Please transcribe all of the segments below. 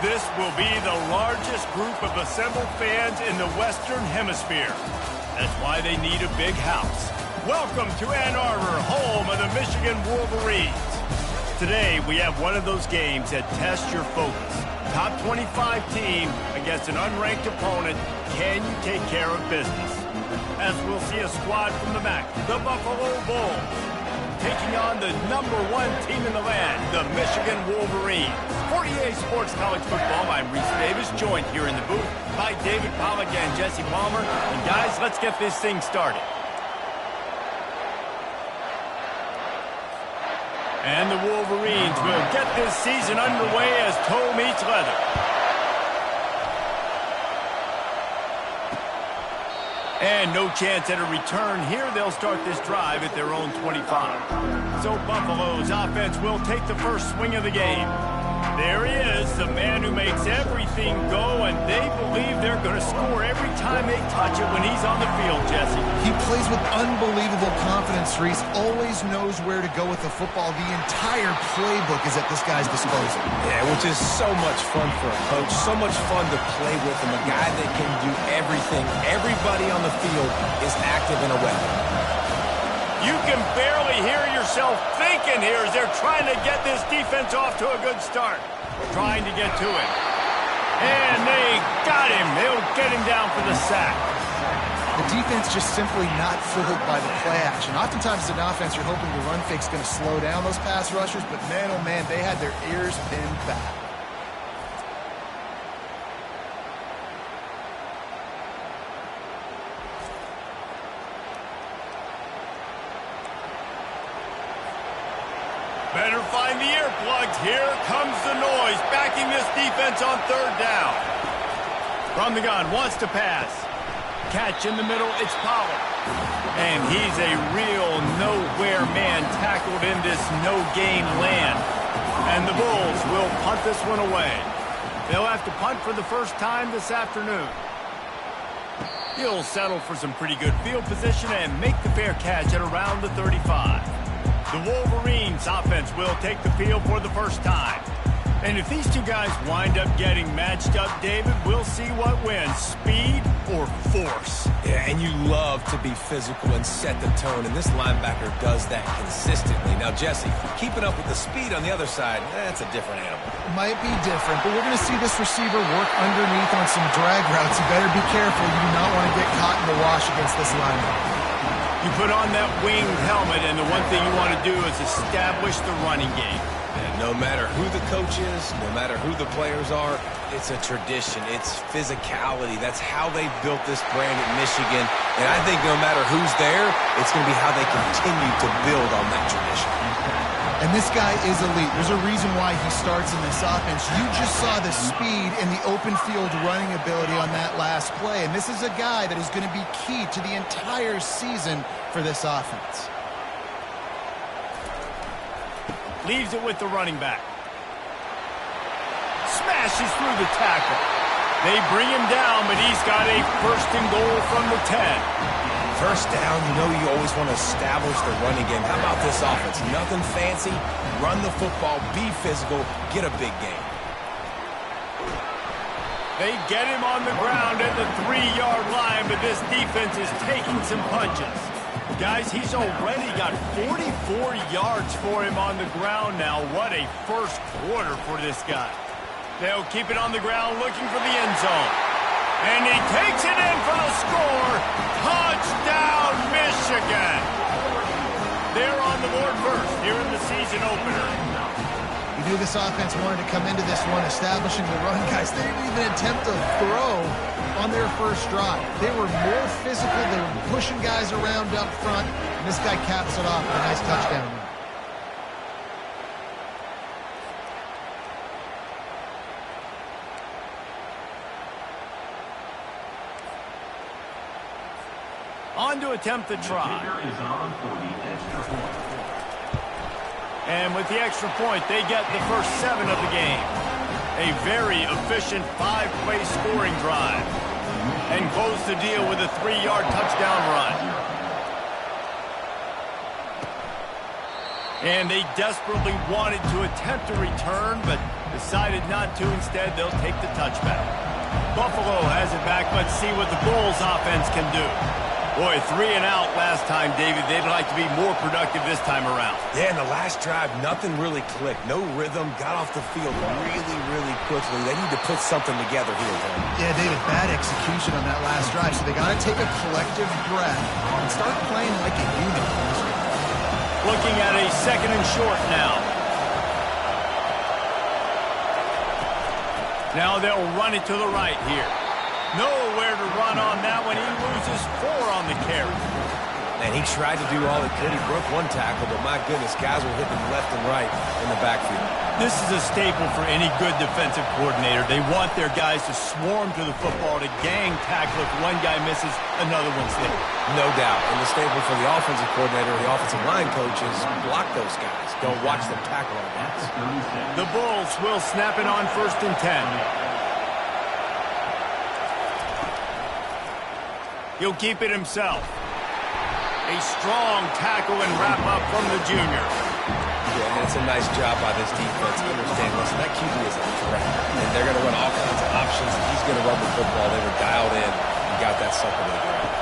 This will be the largest group of assembled fans in the Western Hemisphere. That's why they need a big house. Welcome to Ann Arbor, home of the Michigan Wolverines. Today, we have one of those games that tests your focus. Top 25 team against an unranked opponent. Can you take care of business? As we'll see a squad from the MAC, the Buffalo Bulls, taking on the #1 team in the land, the Michigan Wolverines. For EA Sports College Football, I'm Reese Davis, joined here in the booth by David Pollack and Jesse Palmer. And guys, let's get this thing started. And the Wolverines will get this season underway as toe meets leather. And no chance at a return here. They'll start this drive at their own 25. So Buffalo's offense will take the first swing of the game. There he is, the man who makes everything go, and they believe they're going to score every time they touch it when he's on the field, Jesse. He plays with unbelievable confidence, Reese. Always knows where to go with the football. The entire playbook is at this guy's disposal. Yeah, which is so much fun for a coach, so much fun to play with him, a guy that can do everything. Everybody on the field is active in a way. You can barely hear yourself thinking here as they're trying to get this defense off to a good start. Trying to get to him. And they got him. They'll get him down for the sack. The defense just simply not fooled by the play action. Oftentimes as an offense, you're hoping the run fake's going to slow down those pass rushers, but man, oh man, they had their ears pinned back. Better find the earplugs. Here comes the noise, backing this defense on third down. From the gun, wants to pass. Catch in the middle, it's Pollard. And he's a real nowhere man tackled in this no-gain land. And the Bulls will punt this one away. They'll have to punt for the first time this afternoon. He'll settle for some pretty good field position and make the fair catch at around the 35. The Wolverines offense will take the field for the first time. And if these two guys wind up getting matched up, David, we'll see what wins, speed or force. Yeah, and you love to be physical and set the tone, and this linebacker does that consistently. Now, Jesse, keeping up with the speed on the other side, that's a different animal. Might be different, but we're going to see this receiver work underneath on some drag routes. You better be careful. You do not want to get caught in the wash against this linebacker. You put on that winged helmet, and the one thing you want to do is establish the running game. And no matter who the coach is, no matter who the players are, it's a tradition. It's physicality. That's how they built this brand at Michigan. And I think no matter who's there, it's going to be how they continue to build on that tradition. And this guy is elite. There's a reason why he starts in this offense. You just saw the speed and the open field running ability on that last play. And this is a guy that is going to be key to the entire season for this offense. Leaves it with the running back. Smashes through the tackle. They bring him down, but he's got a first and goal from the 10. First down, you know you always want to establish the running game. How about this offense? Nothing fancy. Run the football, be physical, get a big gain. They get him on the ground at the 3-yard line, but this defense is taking some punches. Guys, he's already got 44 yards for him on the ground now. What a first quarter for this guy. They'll keep it on the ground looking for the end zone. And he takes it in for the score. Touchdown, Michigan. They're on the board first here in the season opener. You knew this offense wanted to come into this one establishing the run, guys. They didn't even attempt to throw on their first drive. They were more physical. They were pushing guys around up front. And this guy caps it off with a nice touchdown run. On to attempt the try. And with the extra point, they get the first 7 of the game. A very efficient 5-play scoring drive. And close the deal with a 3-yard touchdown run. And they desperately wanted to attempt a return, but decided not to. Instead, they'll take the touchback. Buffalo has it back. Let's see what the Bulls offense can do. Boy, 3 and out last time, David. They'd like to be more productive this time around. Yeah, in the last drive, nothing really clicked. No rhythm, got off the field really quickly. They need to put something together here, Tom. Yeah, David, bad execution on that last drive, so they got to take a collective breath and start playing like a unit. Looking at a 2nd and short now. Now they'll run it to the right here. Nowhere to run on that one. He loses 4 on the carry. And he tried to do all he could. He broke 1 tackle, but my goodness, guys were hitting him left and right in the backfield. This is a staple for any good defensive coordinator. They want their guys to swarm to the football, to gang tackle. If one guy misses, another one's there. No doubt. And the staple for the offensive coordinator or the offensive line coach is block those guys. Don't watch them tackle our guys. The Bulls will snap it on 1st and 10. He'll keep it himself. A strong tackle and wrap up from the junior. Yeah, and it's a nice job by this defense. Understand, listen, that QB is a threat. And they're going to run all kinds of options. He's going to run the football. They were dialed in and got that sucker to the ground.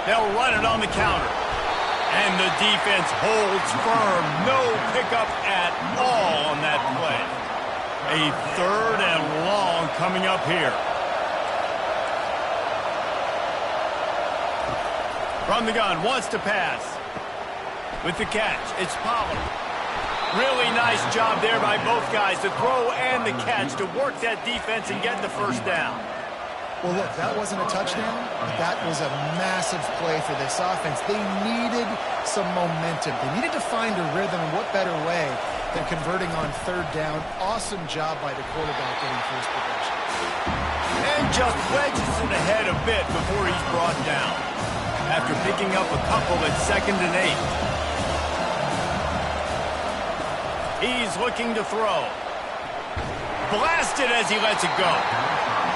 They'll run it on the counter. And the defense holds firm. No pickup at all on that play. A 3rd and long coming up here. From the gun, wants to pass. With the catch, it's Pollard. Really nice job there by both guys, the throw and the catch, to work that defense and get the first down. Well, look, that wasn't a touchdown. That was a massive play for this offense. They needed some momentum. They needed to find a rhythm, and what better way than converting on 3rd down. Awesome job by the quarterback getting first possession. And just wedges it ahead a bit before he's brought down. After picking up a couple at 2nd and 8. He's looking to throw. Blasted as he lets it go.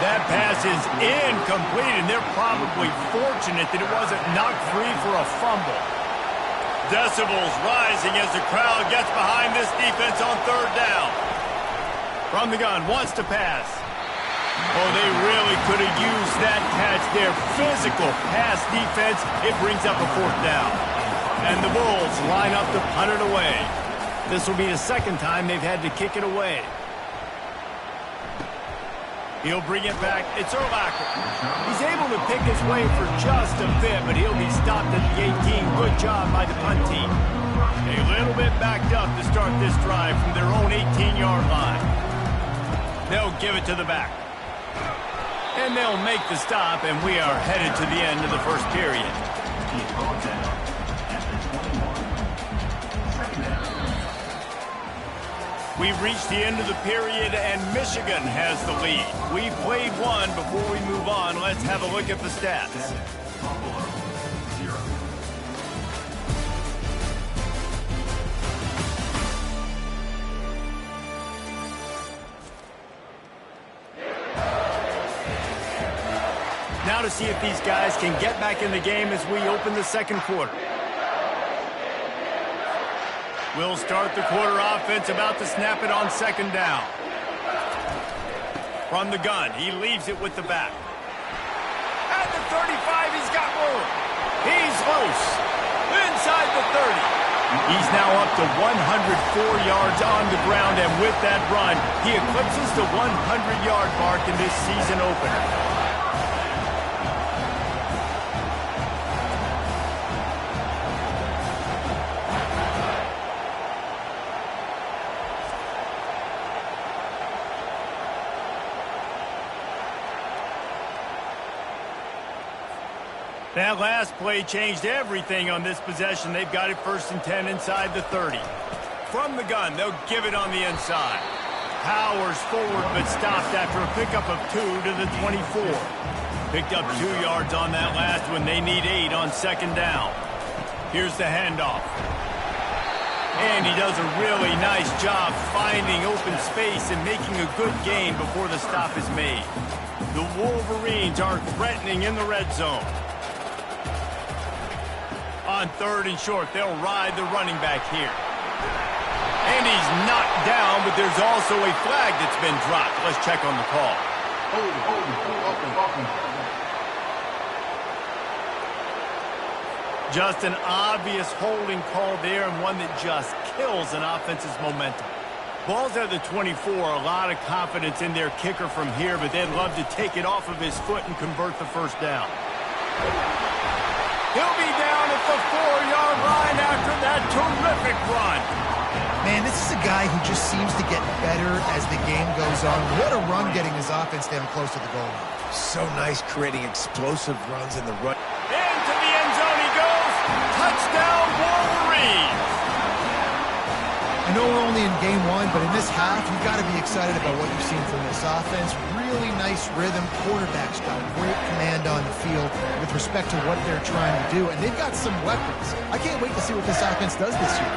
That pass is incomplete, and they're probably fortunate that it wasn't knocked free for a fumble. Decibels rising as the crowd gets behind this defense on 3rd down. From the gun, wants to pass. Oh, they really could have used that catch there. Physical pass defense. It brings up a 4th down. And the Bulls line up to punt it away. This will be the 2nd time they've had to kick it away. He'll bring it back. It's Urlacher. He's able to pick his way for just a bit, but he'll be stopped at the 18. Good job by the punt team. A little bit backed up to start this drive from their own 18-yard line. They'll give it to the back. And they'll make the stop, and we are headed to the end of the first period. We've reached the end of the period, and Michigan has the lead. We've played one. Before we move on, let's have a look at the stats. Now to see if these guys can get back in the game as we open the second quarter. We'll start the quarter offense, about to snap it on second down. From the gun, he leaves it with the back. At the 35, he's got room. He's loose. Inside the 30. He's now up to 104 yards on the ground, and with that run, he eclipses the 100-yard mark in this season opener. That last play changed everything on this possession. They've got it 1st and 10 inside the 30. From the gun, they'll give it on the inside. Powers forward, but stopped after a pickup of 2 to the 24. Picked up 2 yards on that last one. They need 8 on second down. Here's the handoff. And he does a really nice job finding open space and making a good gain before the stop is made. The Wolverines are threatening in the red zone. On 3rd and short, they'll ride the running back here. And he's knocked down, but there's also a flag that's been dropped. Let's check on the call. Just an obvious holding call there, and one that just kills an offense's momentum. Ball's at the 24, a lot of confidence in their kicker from here, but they'd love to take it off of his foot and convert the first down. He'll be down at the 4-yard line after that terrific run. Man, this is a guy who just seems to get better as the game goes on. What a run getting his offense down close to the goal line. So nice creating explosive runs in the run. Into the end zone he goes. Touchdown, Wolverines. I know we're only in game 1, but in this half, you've got to be excited about what you've seen from this offense. Really nice rhythm. Quarterback's got great command on the field with respect to what they're trying to do, and they've got some weapons. I can't wait to see what this offense does this year.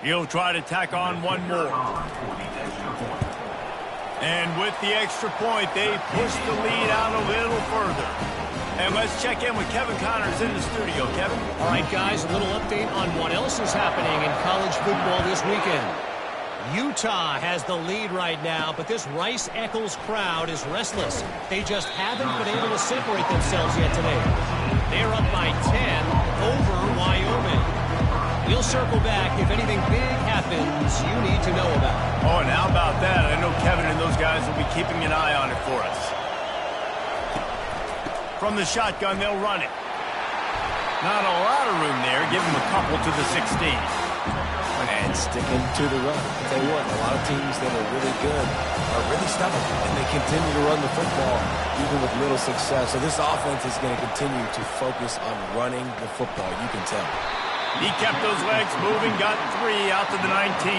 He'll try to tack on one more. And with the extra point, they push the lead out a little further. And let's check in with Kevin Connors in the studio. Kevin? All right, guys, a little update on what else is happening in college football this weekend. Utah has the lead right now, but this Rice-Eccles crowd is restless. They just haven't been able to separate themselves yet today. They're up by 10 over Wyoming. We'll circle back if anything big happens you need to know about. Oh, and how about that? I know Kevin and those guys will be keeping an eye on it for us. From the shotgun, they'll run it. Not a lot of room there. Give him a couple to the 16. And sticking to the run. I'll tell you what, a lot of teams that are really good are really stubborn, and they continue to run the football even with little success. So this offense is going to continue to focus on running the football. You can tell. He kept those legs moving, got 3 out to the 19.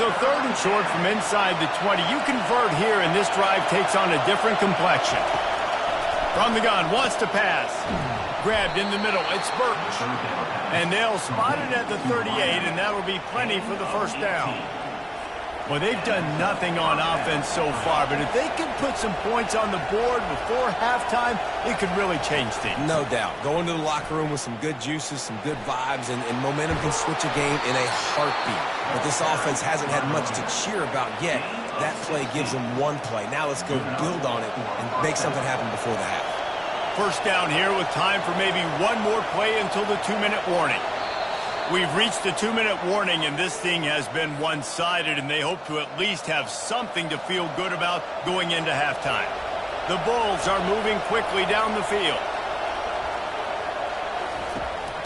So 3rd and short from inside the 20. You convert here, and this drive takes on a different complexion. From the gun, wants to pass. Grabbed in the middle, it's Birch. And they'll spot it at the 38, and that'll be plenty for the first down. Well, they've done nothing on offense so far, but if they can put some points on the board before halftime, it could really change things. No doubt. Go into the locker room with some good juices, some good vibes, and momentum can switch a game in a heartbeat. But this offense hasn't had much to cheer about yet. That play gives them one play. Now let's go build on it and make something happen before the half. First down here with time for maybe one more play until the 2-minute warning. We've reached the 2-minute warning, and this thing has been one-sided, and they hope to at least have something to feel good about going into halftime. The Bulls are moving quickly down the field.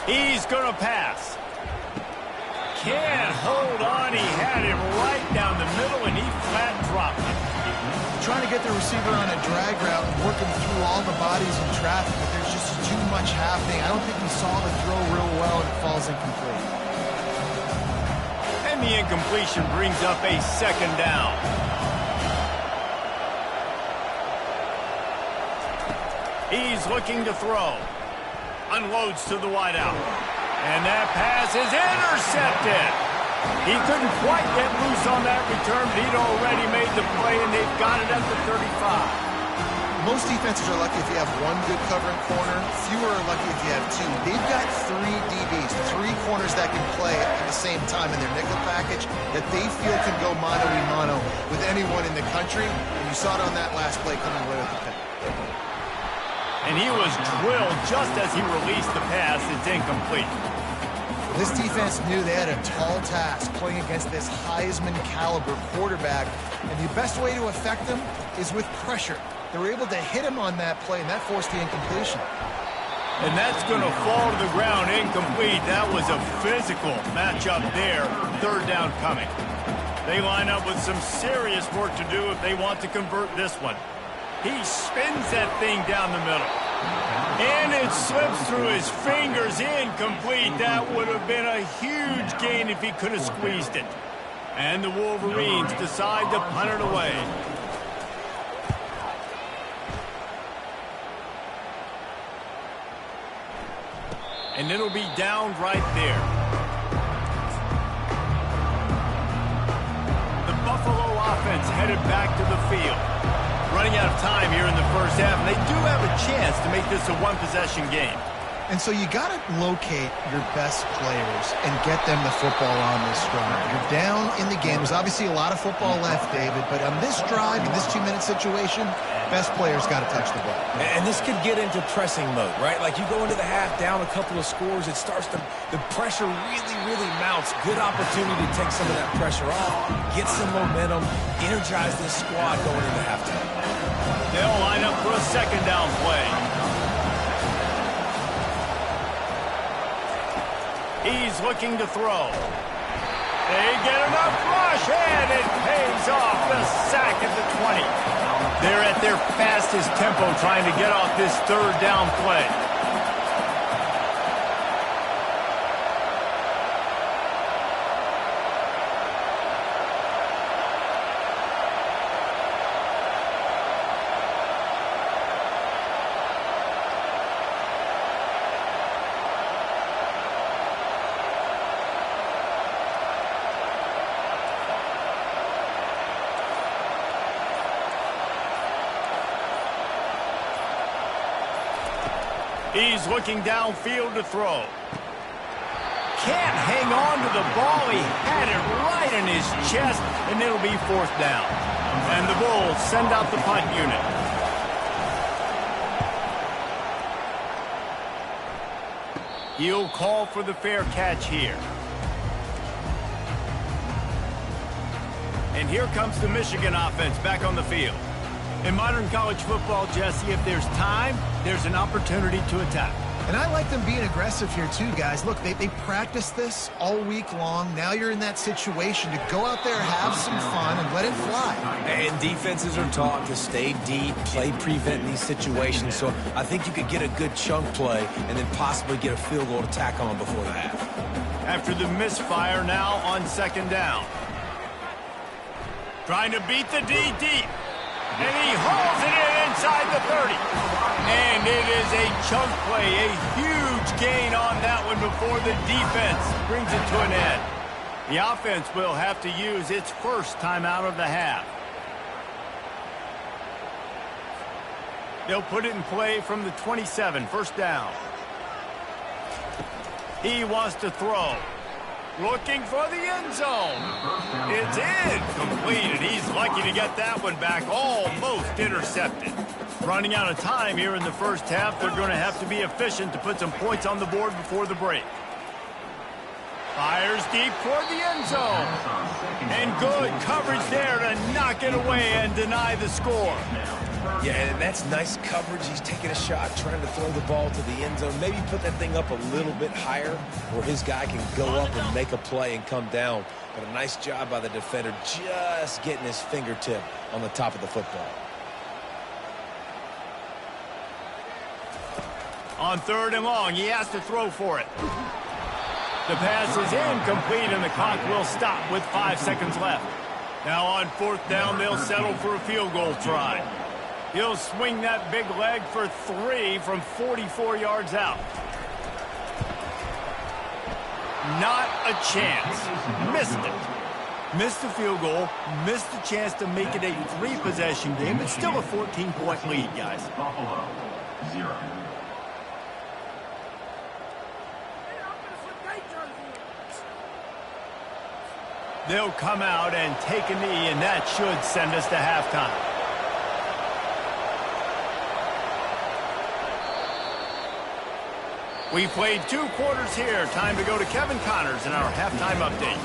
He's going to pass. Can't hold on. He had him right down the middle, and he flat dropped it. trying to get the receiver on a drag route and work him through all the bodies in traffic, but there's just too much happening. I don't think he saw the throw real well, and it falls incomplete. And the incompletion brings up a second down. He's looking to throw. Unloads to the wideout. And that pass is intercepted. He couldn't quite get loose on that return, but he'd already made the play, and they've got it at the 35. Most defenses are lucky if you have one good covering corner. Fewer are lucky if you have two. They've got 3 DBs, 3 corners that can play at the same time in their nickel package that they feel can go mano-a-mano with anyone in the country. And you saw it on that last play coming away with the pick. And he was drilled just as he released the pass. It's incomplete. This defense knew they had a tall task playing against this Heisman-caliber quarterback, and the best way to affect them is with pressure. They were able to hit him on that play, and that forced the incompletion. And that's going to fall to the ground incomplete. That was a physical matchup there. Third down coming. They line up with some serious work to do if they want to convert this one. He spins that thing down the middle. And it slips through his fingers, incomplete. That would have been a huge gain if he could have squeezed it. And the Wolverines decide to punt it away. And it'll be down right there. The Buffalo offense headed back to the field. Running out of time here in the first half, and they do have a chance to make this a one-possession game. And so you got to locate your best players and get them the football on this drive. You're down in the game. There's obviously a lot of football left, David, but on this drive, in this 2-minute situation, best players got to touch the ball. And this could get into pressing mode, right? Like you go into the half down a couple of scores, it starts to, the pressure really mounts. Good opportunity to take some of that pressure off, get some momentum, energize this squad going into halftime. They'll line up for a second down play. He's looking to throw. They get enough rush, and it pays off. The sack at the 20. They're at their fastest tempo trying to get off this third down play. He's looking downfield to throw. Can't hang on to the ball. He had it right in his chest, and it'll be fourth down. And the Bulls send out the punt unit. He'll call for the fair catch here. And here comes the Michigan offense back on the field. In modern college football, Jesse, if there's time, there's an opportunity to attack. And I like them being aggressive here too, guys. Look, they practiced this all week long. Now you're in that situation to go out there, have some fun, and let it fly. And defenses are taught to stay deep, play prevent in these situations. So I think you could get a good chunk play and then possibly get a field goal to tack on before the half. After the misfire, now on second down. Trying to beat the D deep. And he hauls it in inside the 30. And it is a chunk play, a huge gain on that one before the defense brings it to an end. The offense will have to use its first timeout of the half. They'll put it in play from the 27, first down. He wants to throw. Looking for the end zone. It's incomplete, and he's lucky to get that one back, almost intercepted. Running out of time here in the first half, they're going to have to be efficient to put some points on the board before the break. Fires deep toward the end zone. And good coverage there to knock it away and deny the score. Yeah, and that's nice coverage. He's taking a shot, trying to throw the ball to the end zone. Maybe put that thing up a little bit higher where his guy can go up and make a play and come down. But a nice job by the defender just getting his fingertip on the top of the football. On 3rd and long, he has to throw for it. The pass is incomplete, and the clock will stop with 5 seconds left. Now on 4th down, they'll settle for a field goal try. He'll swing that big leg for 3 from 44 yards out. Not a chance. Missed it. Missed the field goal. Missed the chance to make it a 3-possession game. It's still a 14-point lead, guys. Buffalo, 0. They'll come out and take a knee, and that should send us to halftime. We played 2 quarters here. Time to go to Kevin Connors in our halftime update.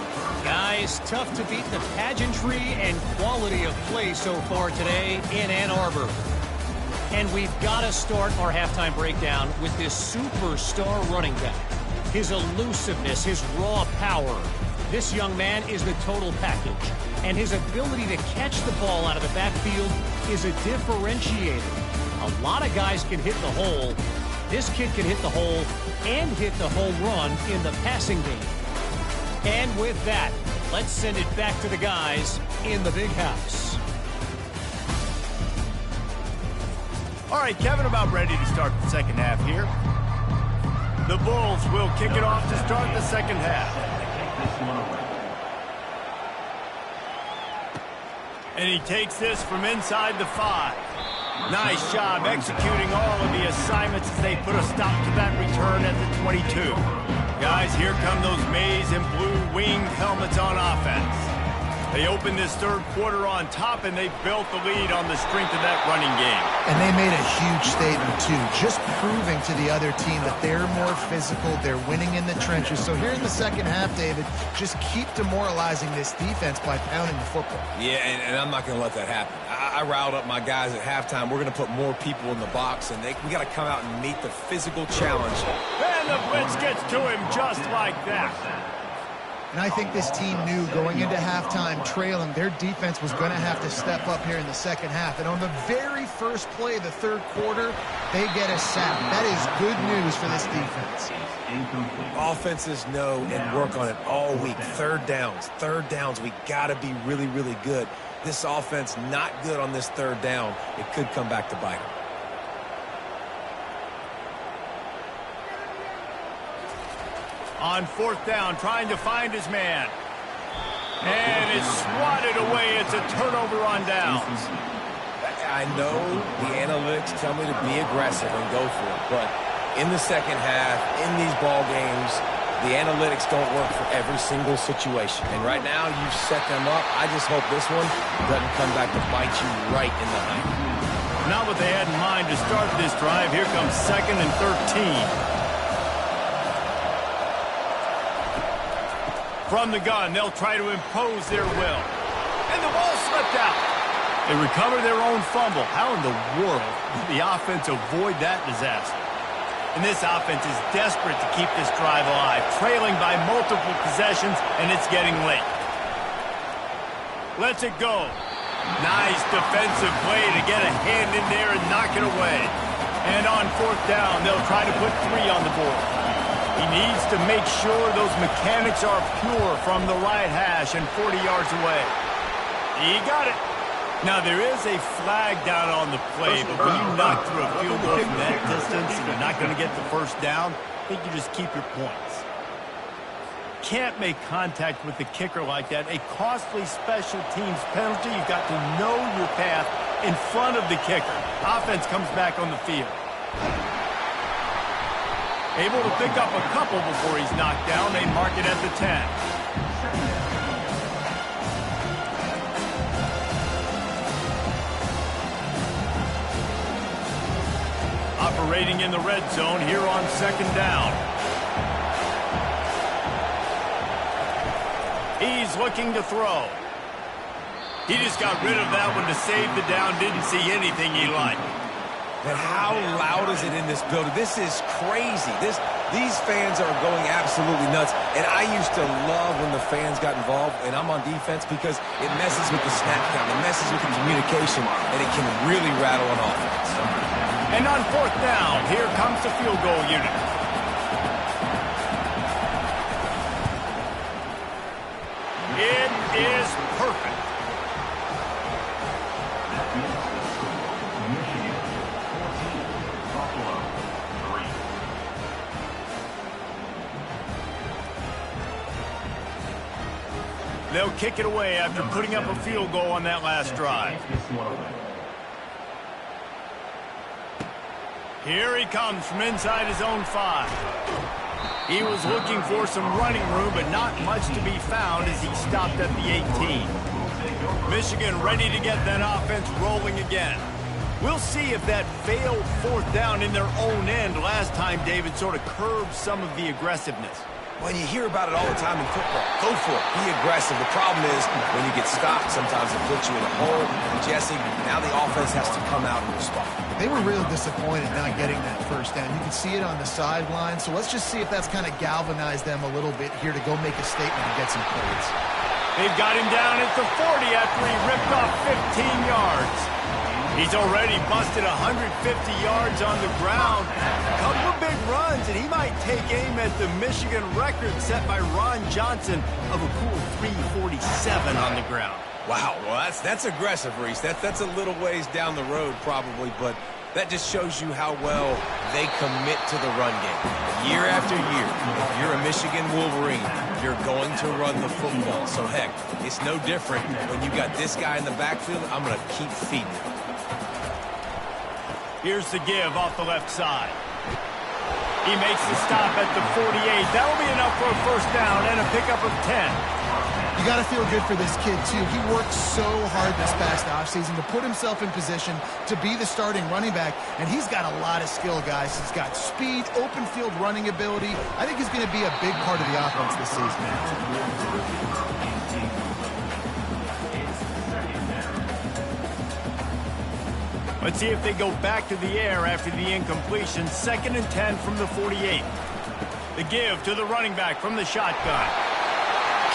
Guys, tough to beat the pageantry and quality of play so far today in Ann Arbor. And we've got to start our halftime breakdown with this superstar running back. His elusiveness, his raw power. This young man is the total package. And his ability to catch the ball out of the backfield is a differentiator. A lot of guys can hit the hole. This kid can hit the hole and hit the home run in the passing game. And with that, let's send it back to the guys in the big house. All right, Kevin, about ready to start the second half here. The Bulls will kick it off to start the second half. And he takes this from inside the 5. Nice job executing all of the assignments as they put a stop to that return at the 22. Guys, here come those maize and blue winged helmets on offense. They opened this 3rd quarter on top, and they built the lead on the strength of that running game. And they made a huge statement, too, just proving to the other team that they're more physical, they're winning in the trenches. So here in the second half, David, just keep demoralizing this defense by pounding the football. Yeah, and I'm not going to let that happen. I riled up my guys at halftime. We're going to put more people in the box, and we got to come out and meet the physical challenge. And the blitz gets to him just like that. And I think this team knew going into halftime trailing, their defense was going to have to step up here in the second half. And on the very first play of the 3rd quarter, they get a sack. That is good news for this defense. Offenses know and work on it all week. Third downs. We got to be really, really good. This offense not good on this 3rd down. It could come back to bite them. On 4th down, trying to find his man. And it's swatted away. It's a turnover on downs. I know the analytics tell me to be aggressive and go for it, but in the second half, in these ball games, the analytics don't work for every single situation. And right now, you've set them up. I just hope this one doesn't come back to bite you right in the hind. Not what they had in mind to start this drive. Here comes 2nd and 13. From the gun, they'll try to impose their will. And the ball slipped out. They recover their own fumble. How in the world did the offense avoid that disaster? And this offense is desperate to keep this drive alive, trailing by multiple possessions, and it's getting late. Lets it go. Nice defensive play to get a hand in there and knock it away. And on 4th down, they'll try to put 3 on the board. He needs to make sure those mechanics are pure from the right hash and 40 yards away. He got it. Now, there is a flag down on the play, but when you knock through a field goal from that distance and you're not going to get the 1st down, I think you just keep your points. Can't make contact with the kicker like that. A costly special teams penalty. You've got to know your path in front of the kicker. Offense comes back on the field. Able to pick up a couple before he's knocked down. They mark it at the 10. Operating in the red zone here on 2nd down. He's looking to throw. He just got rid of that one to save the down. Didn't see anything he liked. But how loud is it in this building? This is crazy. These fans are going absolutely nuts. And I used to love when the fans got involved, and I'm on defense, because it messes with the snap count. It messes with the communication, and it can really rattle an offense. And on fourth down, here comes the field goal unit. It is perfect. They'll kick it away after putting up a field goal on that last drive. Here he comes from inside his own 5. He was looking for some running room, but not much to be found as he stopped at the 18. Michigan ready to get that offense rolling again. We'll see if that failed fourth down in their own end last time, David, sort of curbed some of the aggressiveness. Well, you hear about it all the time in football. Go for it. Be aggressive. The problem is when you get stopped, sometimes it puts you in a hole. And Jesse, now the offense has to come out and respond. They were real disappointed not getting that first down. You can see it on the sideline. So let's just see if that's kind of galvanized them a little bit here to go make a statement and get some points. They've got him down at the 40 after he ripped off 15 yards. He's already busted 150 yards on the ground. A couple of big runs, and he might take aim at the Michigan record set by Ron Johnson of a cool 347 on the ground. Wow, well, that's aggressive, Reese. That's a little ways down the road probably, but that just shows you how well they commit to the run game. Year after year, if you're a Michigan Wolverine, you're going to run the football. So, heck, it's no different when you got this guy in the backfield. I'm going to keep feeding him. Here's the give off the left side. He makes the stop at the 48. That'll be enough for a first down and a pickup of 10. You got to feel good for this kid, too. He worked so hard this past offseason to put himself in position to be the starting running back, and he's got a lot of skill, guys. He's got speed, open field running ability. I think he's going to be a big part of the offense this season. Let's see if they go back to the air after the incompletion. 2nd and 10 from the 48. The give to the running back from the shotgun.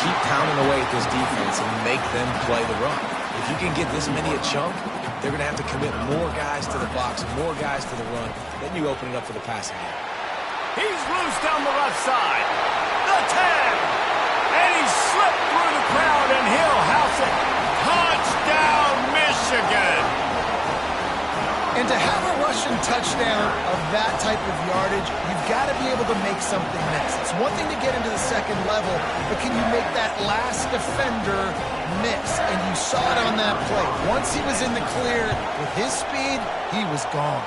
Keep pounding away at this defense and make them play the run. If you can get this many a chunk, they're going to have to commit more guys to the box, more guys to the run. Then you open it up for the passing game. He's loose down the left side. The 10. And he slipped through the crowd, and he'll house it. Touchdown, Michigan. And to have a rushing touchdown of that type of yardage, you've got to be able to make something miss. It's one thing to get into the second level, but can you make that last defender miss? And you saw it on that play. Once he was in the clear with his speed, he was gone.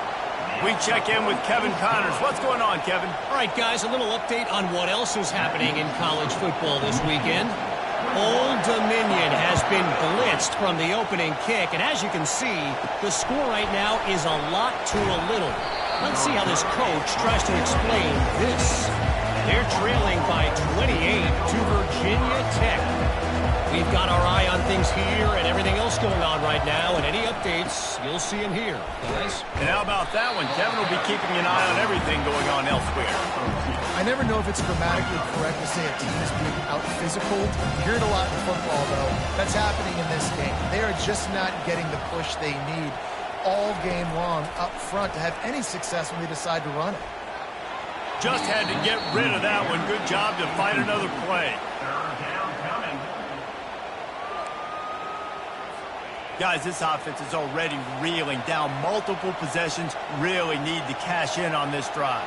We check in with Kevin Connors. What's going on, Kevin? All right, guys, a little update on what else is happening in college football this weekend. Old Dominion has been blitzed from the opening kick, and as you can see, the score right now is a lot to a little. Let's see how this coach tries to explain this. They're trailing by 28 to Virginia Tech. We've got our eye on things here and everything else going on right now, and any updates, you'll see them here, guys. And how about that one? Kevin will be keeping an eye on everything going on elsewhere. I never know if it's grammatically correct to say a team is being out-physical. You hear it a lot in football, though. That's happening in this game. They are just not getting the push they need all game long up front to have any success when they decide to run it. Just had to get rid of that one. Good job to find another play. Guys, this offense is already reeling down multiple possessions. Really need to cash in on this drive.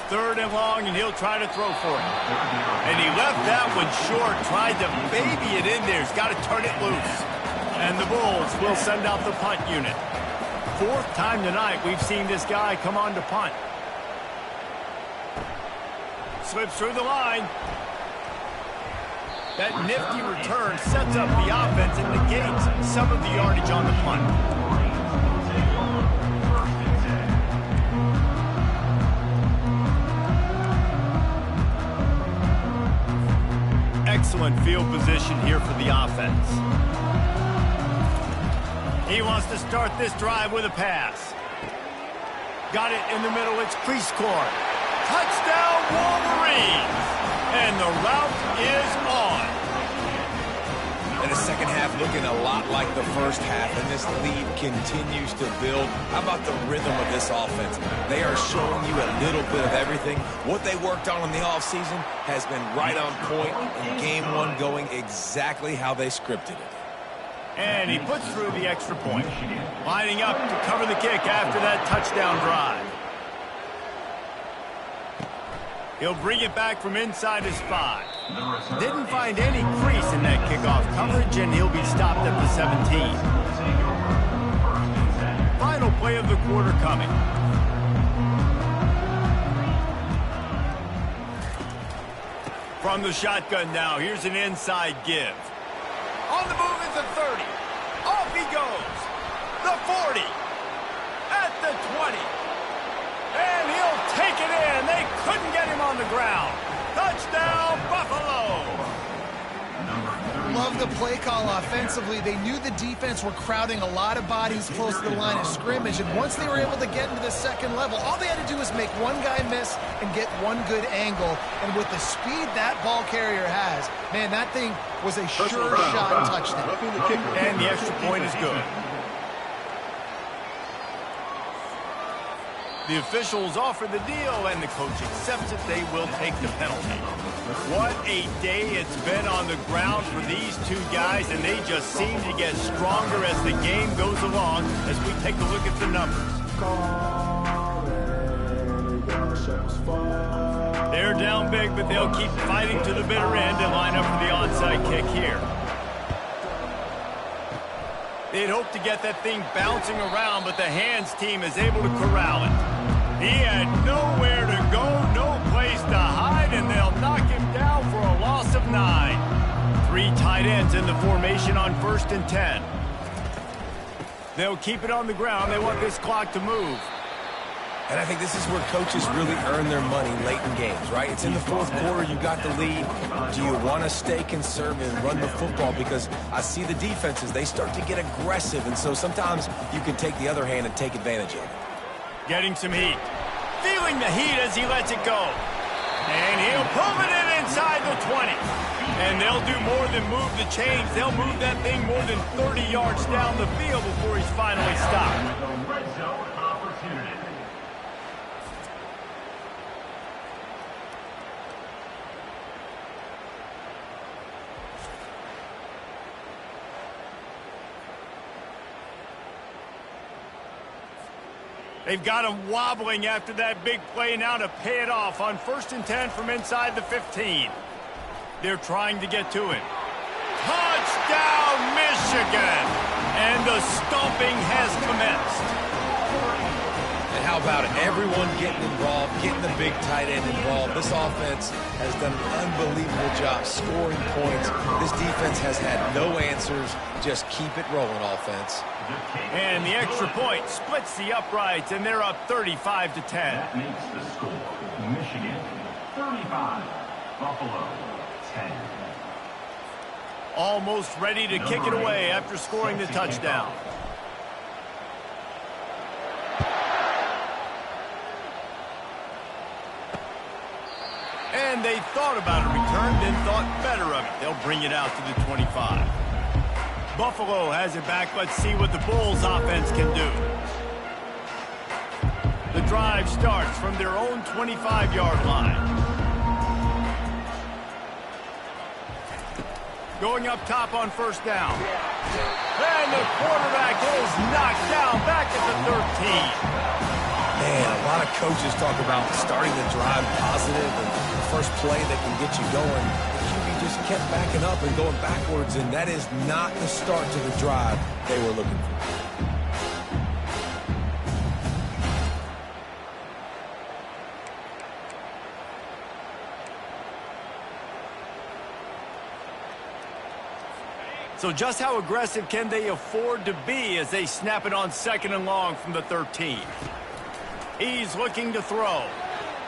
3rd and long, and he'll try to throw for it. And he left that one short, tried to baby it in there. He's got to turn it loose. And the Bulls will send out the punt unit. 4th time tonight we've seen this guy come on to punt. Slips through the line. That nifty return sets up the offense and negates some of the yardage on the punt. Excellent field position here for the offense. He wants to start this drive with a pass. Got it in the middle. It's crease court. Touchdown, Wolverines! And the route is on. And the second half looking a lot like the first half, and this lead continues to build. How about the rhythm of this offense? They are showing you a little bit of everything. What they worked on in the offseason has been right on point, and game one going exactly how they scripted it. And he puts through the extra point. Lining up to cover the kick after that touchdown drive. He'll bring it back from inside his 5. Didn't find any crease in that kickoff coverage, and he'll be stopped at the 17. Final play of the quarter coming. From the shotgun now, here's an inside give. On the move at the 30. Off he goes. The 40. At the 20. And he'll take it in. They couldn't get him on the ground. Touchdown, Buffalo. Love the play call offensively. They knew the defense were crowding a lot of bodies close to the line of scrimmage, and once they were able to get into the second level, all they had to do was make one guy miss and get one good angle. And with the speed that ball carrier has, man, that thing was a sure shot touchdown. And the extra point is good. The officials offer the deal, and the coach accepts it. They will take the penalty. What a day it's been on the ground for these two guys, and they just seem to get stronger as the game goes along as we take a look at the numbers. They're down big, but they'll keep fighting to the bitter end and line up for the onside kick here. They'd hope to get that thing bouncing around, but the hands team is able to corral it. He had nowhere to go, no place to hide, and they'll knock him down for a loss of 9. 3 tight ends in the formation on 1st and 10. They'll keep it on the ground. They want this clock to move. And I think this is where coaches really earn their money late in games, right? It's in the fourth quarter, you got the lead. Do you want to stay conservative and run the football? Because I see the defenses, they start to get aggressive, and so sometimes you can take the other hand and take advantage of it. Getting some heat. Feeling the heat as he lets it go. And he'll pull it in inside the 20. And they'll do more than move the chains. They'll move that thing more than 30 yards down the field before he's finally stopped. They've got him wobbling after that big play now to pay it off on 1st and 10 from inside the 15. They're trying to get to him. Touchdown, Michigan! And the stomping has commenced. And how about it? Everyone getting involved, getting the big tight end involved. This offense has done an unbelievable job scoring points. This defense has had no answers. Just keep it rolling, offense. And the extra point splits the uprights, and they're up 35-10. That makes the score Michigan 35, Buffalo 10. Almost ready to kick it away after scoring the touchdown. And they thought about a return, then thought better of it. They'll bring it out to the 25. Buffalo has it back. Let's see what the Bulls offense can do. The drive starts from their own 25-yard line. Going up top on 1st down. And the quarterback is knocked down back at the 13. Man, a lot of coaches talk about starting the drive positive and the first play that can get you going. Just kept backing up and going backwards, and that is not the start to the drive they were looking for. So just how aggressive can they afford to be as they snap it on 2nd and long from the 13? He's looking to throw.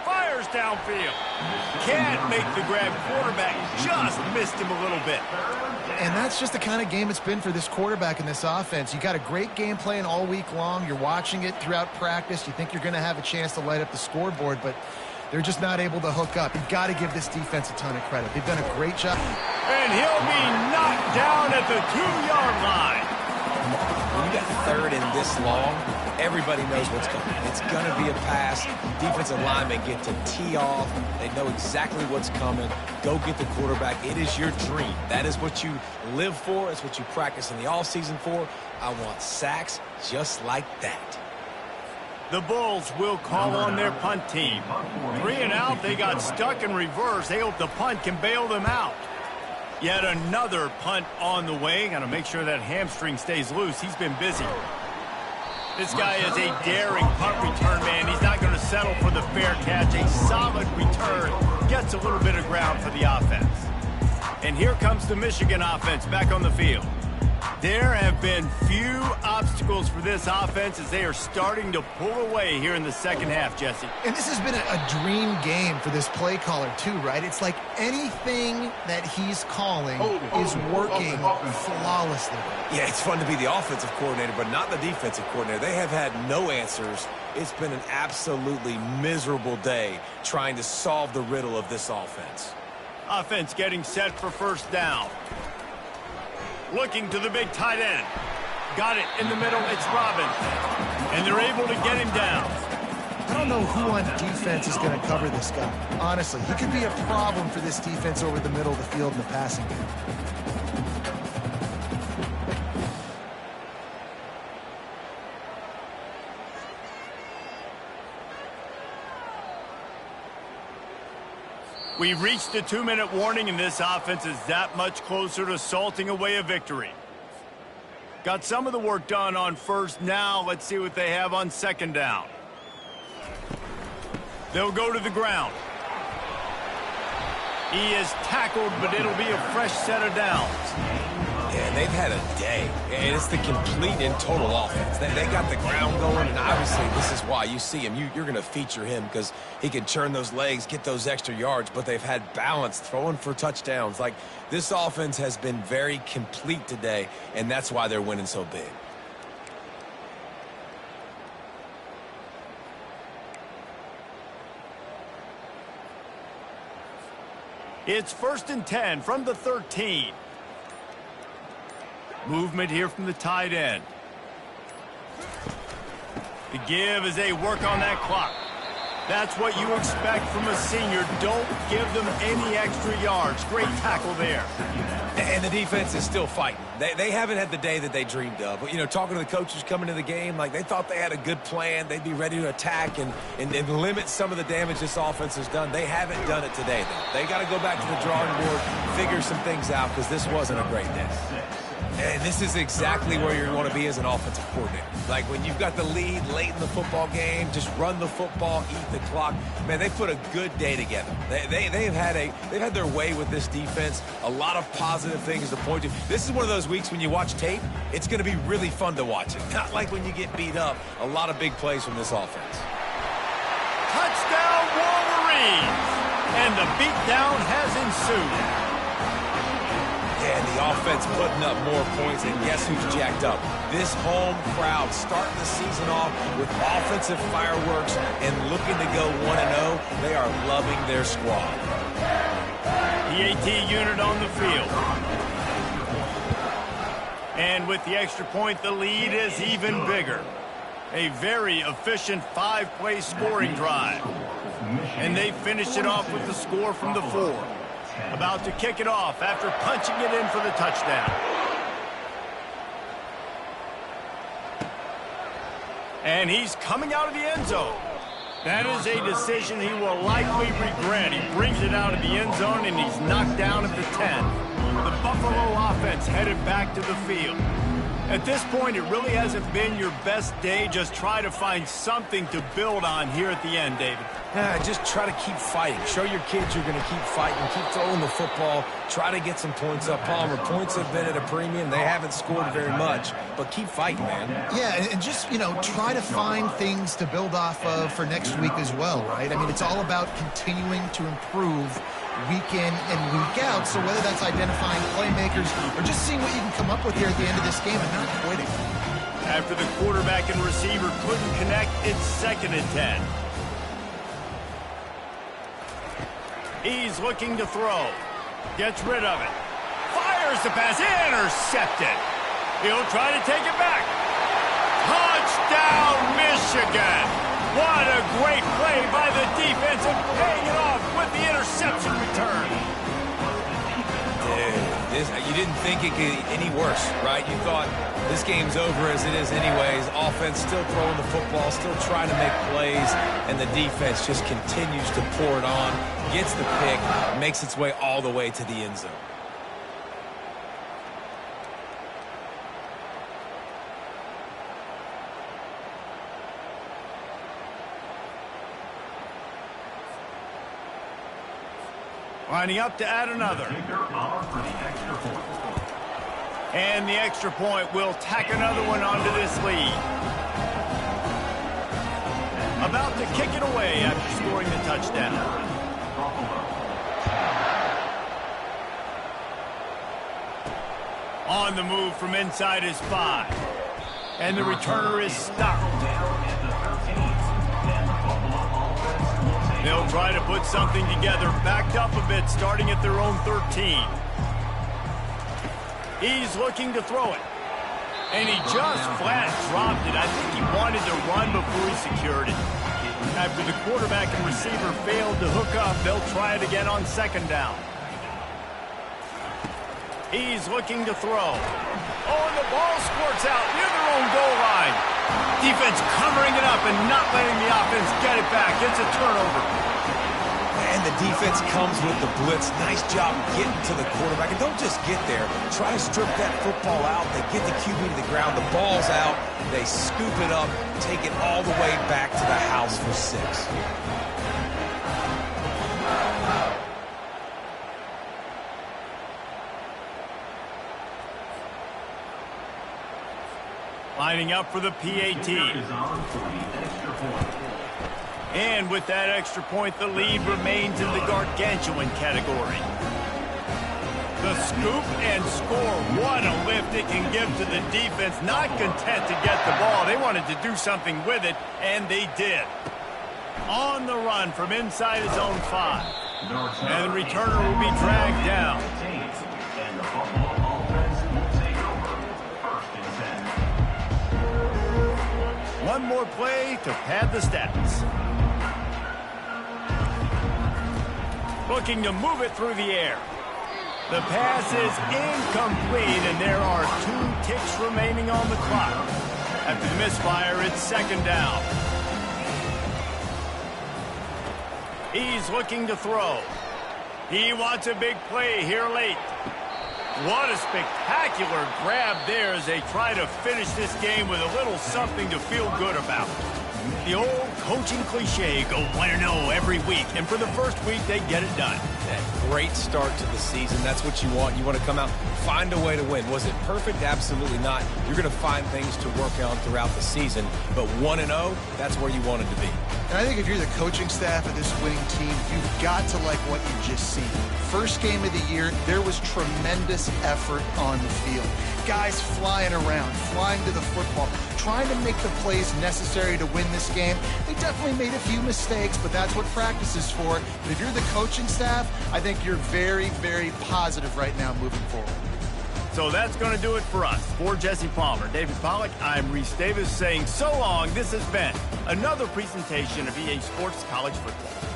Fires downfield. Can't make the grab. Quarterback just missed him a little bit. And that's just the kind of game it's been for this quarterback in this offense. You got a great game plan all week long. You're watching it throughout practice. You think you're going to have a chance to light up the scoreboard, but they're just not able to hook up. You've got to give this defense a ton of credit. They've done a great job. And he'll be knocked down at the 2-yard line. When you got third and this long, everybody knows what's coming. It's going to be a pass. Defensive linemen get to tee off. They know exactly what's coming. Go get the quarterback. It is your dream. That is what you live for. It's what you practice in the offseason for. I want sacks just like that. The Bulls will call on their punt team. 3 and out. They got stuck in reverse. They hope the punt can bail them out. Yet another punt on the way. Got to make sure that hamstring stays loose. He's been busy. This guy is a daring punt return man. He's not going to settle for the fair catch. A solid return. Gets a little bit of ground for the offense. And here comes the Michigan offense back on the field. There have been few obstacles for this offense as they are starting to pull away here in the second half, Jesse. And this has been a dream game for this play caller, too, right? It's like anything that he's calling is working flawlessly. Yeah, it's fun to be the offensive coordinator, but not the defensive coordinator. They have had no answers. It's been an absolutely miserable day trying to solve the riddle of this offense. Offense getting set for first down. Looking to the big tight end. Got it in the middle. It's Robbins. And they're able to get him down. I don't know who on defense is going to cover this guy. Honestly, he could be a problem for this defense over the middle of the field in the passing game. We've reached the 2-minute warning, and this offense is that much closer to salting away a victory. Got some of the work done on first. Now let's see what they have on second down. They'll go to the ground. He is tackled, but it'll be a fresh set of downs. Yeah, they've had a day, and it's the complete and total offense. They got the ground going, and obviously this is why you see him. You're going to feature him because he can turn those legs, get those extra yards, but they've had balance, throwing for touchdowns. Like, this offense has been very complete today, and that's why they're winning so big. It's 1st and 10 from the 13. Movement here from the tight end. The give as they work on that clock. That's what you expect from a senior. Don't give them any extra yards. Great tackle there. And the defense is still fighting. They haven't had the day that they dreamed of. But, you know, talking to the coaches coming to the game, like, they thought they had a good plan. They'd be ready to attack and limit some of the damage this offense has done. They haven't done it today, though. They got to go back to the drawing board, figure some things out, because this wasn't a great day. And this is exactly where you want to be as an offensive coordinator. Like, when you've got the lead late in the football game, just run the football, eat the clock. Man, they put a good day together. They've had their way with this defense. A lot of positive things to point to. This is one of those weeks when you watch tape, it's going to be really fun to watch it. Not like when you get beat up. A lot of big plays from this offense. Touchdown, Wolverines! And the beatdown has ensued. And the offense putting up more points, and guess who's jacked up? This home crowd starting the season off with offensive fireworks and looking to go 1-0. They are loving their squad. The AT unit on the field. And with the extra point, the lead is even bigger. A very efficient 5-play scoring drive. And they finished it off with the score from the 4. About to kick it off after punching it in for the touchdown. And he's coming out of the end zone. That is a decision he will likely regret. He brings it out of the end zone, and he's knocked down at the 10. The Buffalo offense headed back to the field. At this point, it really hasn't been your best day. Just try to find something to build on here at the end, David. Just try to keep fighting. Show your kids you're going to keep fighting. Keep throwing the football. Try to get some points up. Palmer, points have been at a premium. They haven't scored very much, but keep fighting, man. Yeah, and just, you know, try to find things to build off of for next week as well, right? I mean, it's all about continuing to improve week in and week out. So whether that's identifying playmakers or just seeing what you can come up with here at the end of this game and not quitting. After the quarterback and receiver couldn't connect, it's 2nd and 10. He's looking to throw. Gets rid of it. Fires the pass. Intercepted. He'll try to take it back. Touchdown, Michigan. What a great play by the defense and paying it off with the interception return. Dude, you didn't think it could get any worse, right? You thought this game's over as it is anyways. Offense still throwing the football, still trying to make plays, and the defense just continues to pour it on, gets the pick, makes its way all the way to the end zone. Lining up to add another. And the extra point will tack another one onto this lead. About to kick it away after scoring the touchdown. On the move from inside his 5. And the returner is stopped. They'll try to put something together, backed up a bit, starting at their own 13. He's looking to throw it. And he just flat dropped it. I think he wanted to run before he secured it. After the quarterback and receiver failed to hook up, they'll try it again on 2nd down. He's looking to throw. Oh, and the ball squirts out near their own goal line. Defense covering it up and not letting the offense get it back. It's a turnover. And the defense comes with the blitz. Nice job getting to the quarterback. And don't just get there. Try to strip that football out. They get the QB to the ground. The ball's out. They scoop it up, take it all the way back to the house for 6. Lining up for the PAT. And with that extra point, the lead remains in the gargantuan category. The scoop and score. What a lift it can give to the defense. Not content to get the ball. They wanted to do something with it, and they did. On the run from inside his own 5. And the returner will be dragged down. One more play to pad the stats. Looking to move it through the air. The pass is incomplete, and there are 2 ticks remaining on the clock. After the misfire, it's 2nd down. He's looking to throw. He wants a big play here late. What a spectacular grab there as they try to finish this game with a little something to feel good about. The old coaching cliche, go 1-0 every week, and for the first week, they get it done. That great start to the season. That's what you want. You want to come out, find a way to win. Was it perfect? Absolutely not. You're going to find things to work on throughout the season, but 1-0, that's where you wanted to be. And I think if you're the coaching staff of this winning team, you've got to like what you just seen. First game of the year, there was tremendous effort on the field. Guys flying around, flying to the football, trying to make the plays necessary to win this game. They definitely made a few mistakes, but that's what practice is for. But if you're the coaching staff, I think you're very, very positive right now moving forward. So that's going to do it for us. For Jesse Palmer, David Pollack, I'm Reese Davis saying so long. This has been another presentation of EA Sports College Football.